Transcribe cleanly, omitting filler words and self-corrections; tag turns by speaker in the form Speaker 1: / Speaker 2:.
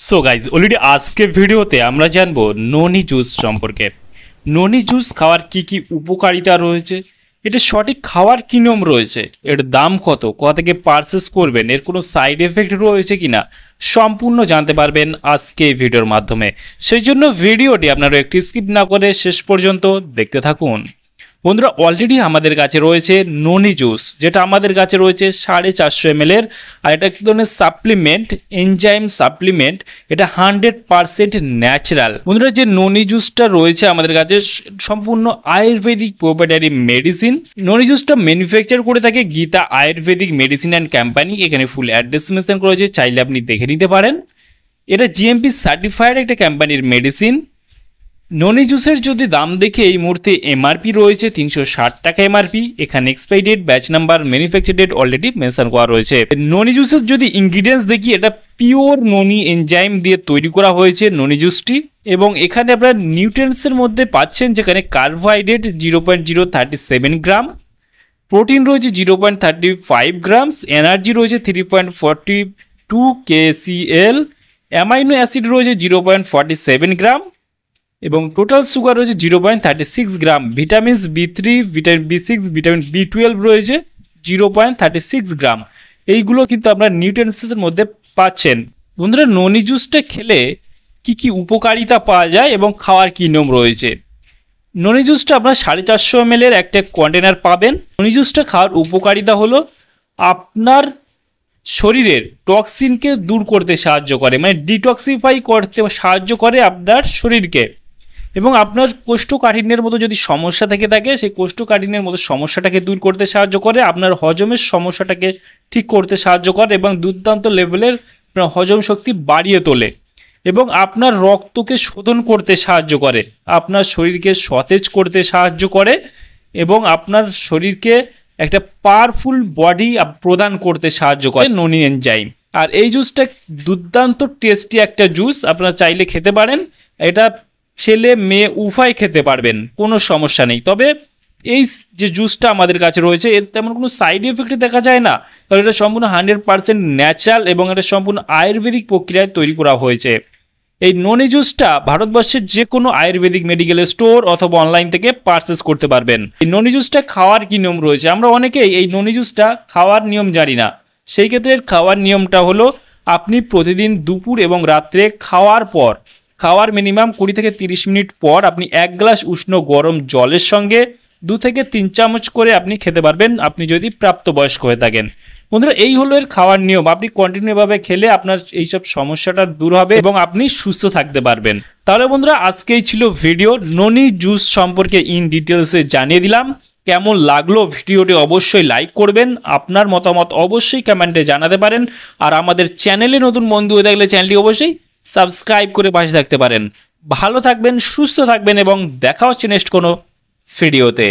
Speaker 1: So guys already আজকে ভিডিওতে আমরা জানবো ননি জুস সম্পর্কে। ননি জুস খাওয়ার কি কি উপকারিতা রয়েছে, এটা সঠিক খাওয়ার কি নিয়ম রয়েছে, এর দাম কত, কোথা থেকে পারচেস করবেন, এর কোনো সাইড এফেক্ট রয়েছে কিনা সম্পূর্ণ জানতে পারবেন আজকে এই ভিডিওর মাধ্যমে। সেই জন্য ভিডিওটি আপনারা একটু স্কিপ না করে শেষ পর্যন্ত দেখতে থাকুন। বন্ধুরা, অলরেডি আমাদের কাছে রয়েছে ননি জুস, যেটা আমাদের কাছে রয়েছে 450 ml এর, আর এটা কি ধরনের সাপ্লিমেন্ট, এনজাইম সাপ্লিমেন্ট, এটা 100% ন্যাচারাল। বন্ধুরা, যে ননি জুসটা রয়েছে আমাদের কাছে সম্পূর্ণ আয়ুর্বেদিক প্রোপ্রাইটারি মেডিসিন। ননি জুসটা ম্যানুফ্যাকচার করে থাকে Gita Ayurvedic medicine and company. এখানে ফুল অ্যাড্রেস মেনশন করা হয়েছে, চাইলে আপনি দেখে নিতে পারেন। এটা জিএমপি সার্টিফাইড একটা কোম্পানির মেডিসিন। ননি জুসের যদি দাম দেখে এই মুহূর্তে এমআরপি রয়েছে 360 টাকা এমআরপি। এখানে expiry date, batch number, manufacture date already mention করা রয়েছে। ননি জুসের যদি ইনগ্রিডিয়েন্টস দেখি, এটা পিওর ননি এনজাইম দিয়ে তৈরি করা হয়েছে ননি জুসটি, এবং এখানে আপনারা নিউট্রিয়েন্টসের মধ্যে পাচ্ছেন যেখানে কার্বোহাইড্রেট 0.037 গ্রাম, প্রোটিন রয়েছে 0.35 গ্রামস, এনার্জি রয়েছে 3.42 KCl, অ্যামাইনো অ্যাসিড রয়েছে 0.47 গ্রাম, এবং টোটাল সুগার রয়েছে 0.36 গ্রাম। Vitamins B3, vitamin B6, vitamin B12 রয়েছে 0.36 গ্রাম। এইগুলো কিন্তু আপনার নিউট্রিয়েন্টসের মধ্যে পাচ্ছেন। বন্ধুরা, ননি জুসটা খেলে কি কি উপকারিতা পাওয়া যায় এবং খাওয়ার কি নিয়ম রয়েছে। ননি জুসটা আপনার 450 ml এর একটা কন্টেনার পাবেন। ননি জুসটা খাওয়ার উপকারিতা হলো আপনার শরীরের টক্সিনকে দূর করতে সাহায্য করে, মানে ডিটক্সিফাই করতে সাহায্য করে আপনার শরীরকে, এবং আপনার কোষ্ঠকাঠিন্যের মতো যদি সমস্যা থেকে থাকে সেই কোষ্ঠকাঠিন্যের মতো সমস্যাটাকে দূর করতে সাহায্য করে, আপনার হজমের সমস্যাটাকে ঠিক করতে সাহায্য করে, এবং দুর্দান্ত লেভেলের হজম শক্তি বাড়িয়ে তোলে, এবং আপনার রক্তকে শোধন করতে সাহায্য করে, আপনার শরীরকে সতেজ করতে সাহায্য করে, এবং আপনার শরীরকে একটা পাওয়ারফুল বডি প্রদান করতে সাহায্য করে ননি এনজাইম। আর এই জুসটা দুর্দান্ত টেস্টি একটা জুস, আপনারা চাইলে খেতে পারেন। এটা ছেলে মেয়ে উভয় খেতে পারবেন, কোনো সমস্যা নেই। তবে এই যে জুসটা আমাদের কাছে রয়েছে এর তেমন কোনো সাইড এফেক্ট দেখা যায় না, কারণ এটা সম্পূর্ণ 100% ন্যাচারাল এবং এটা সম্পূর্ণ আয়ুর্বেদিক প্রক্রিয়ায় তৈরি করা হয়েছে। এই ননি জুসটা ভারতবর্ষের যে কোনো আয়ুর্বেদিক মেডিকেল স্টোর অথবা অনলাইন থেকে পারচেস করতে পারবেন। এই ননি জুসটা খাওয়ার কি নিয়ম রয়েছে, আমরা অনেকেই এই ননি জুসটা খাওয়ার নিয়ম জানি না। সেই ক্ষেত্রে খাওয়ার নিয়মটা হলো, আপনি প্রতিদিন দুপুর এবং রাত্রে খাওয়ার মিনিমাম 20 থেকে 30 মিনিট পর আপনি 1 গ্লাস উষ্ণ গরম জলের সঙ্গে 2 থেকে 3 চামচ করে আপনি খেতে পারবেন, আপনি যদি প্রাপ্তবয়স্ক হয়ে থাকেন। বন্ধুরা, এই হলো এর খাওয়ার নিয়ম। আপনি কন্টিনিউভাবে খেলে আপনার এইসব সমস্যাটা দূর হবে এবং আপনি সুস্থ থাকতে পারবেন। তাহলে বন্ধুরা, আজকেই ছিল ভিডিও। ননি জুস সম্পর্কে ইন ডিটেলসে জানিয়ে দিলাম। কেমন লাগলো ভিডিওটি অবশ্যই লাইক করবেন, আপনার মতামত অবশ্যই কমেন্টে জানাতে পারেন, আর আমাদের চ্যানেলে নতুন বন্ধু হয়ে থাকলে চ্যানেলটি অবশ্যই সাবস্ক্রাইব করে পাশে থাকতে পারেন। ভালো থাকবেন, সুস্থ থাকবেন, এবং দেখা হচ্ছে নেক্সট কোনো ভিডিওতে।